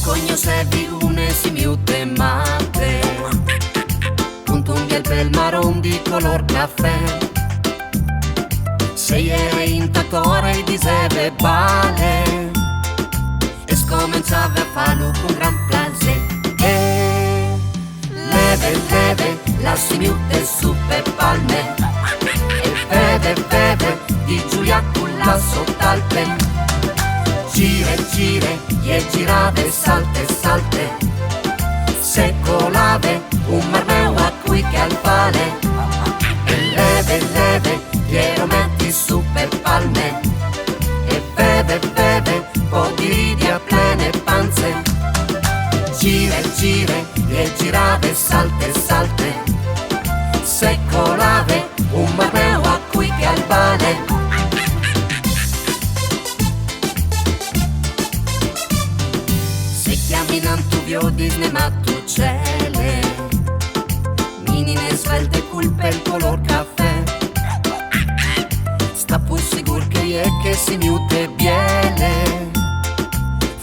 cogno se viune si miute mate, punto un bel marron di color caffè. Se era in tatore e diseve bale, e scominciava a farlo con gran plaisir. E leve, la si miute su per palme, e vede, di Giulia culla sotto al pen. Gire, e girave, salte, se colave un marmeo a cui che al pale. E leve, glielo metti su per palme, e beve, po' di ridi a plene panze. Gire, e girave, salte, se colave un marmeo a cui che al pale. Camminando vio Disney ma tu cele, minine svelte culpe il color caffè. Sta pur sigur che si miute biele,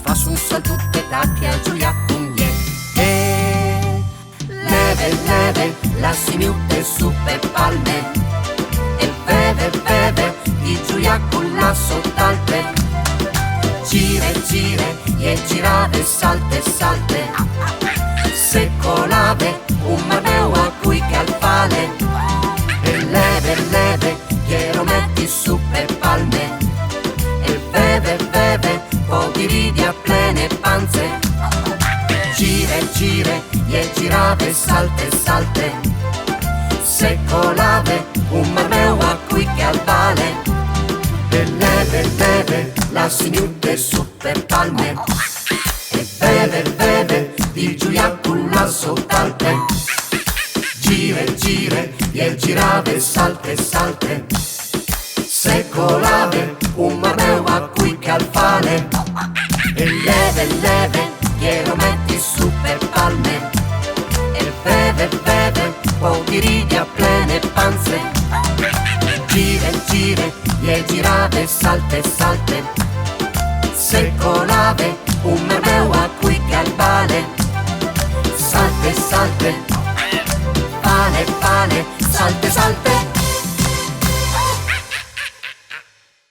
fa su un salto tutte tacche a Giulia con glie. E leve, la si miute su per palme, e beve, di Giulia con la sotto al pen. Gire, e girave, salte, se colave un marmeo a cui che al pale. E leve, glielo metti su per palme, e beve, po' di ridi a plene panze. Gire, e girave, salte, se colave un marmeo a cui che al pale. E leve, la si miute su per palme, e beve, di Giulia culla sotto al pen. Gire, e girave, salte, se colave un marmeo a cui che al pale. E leve, glielo metti su per palme, e beve, po' di ridi a plene panze. Gire, e girave, salte, se colave un marmeo a cui che al pale. Salte, pale, salte.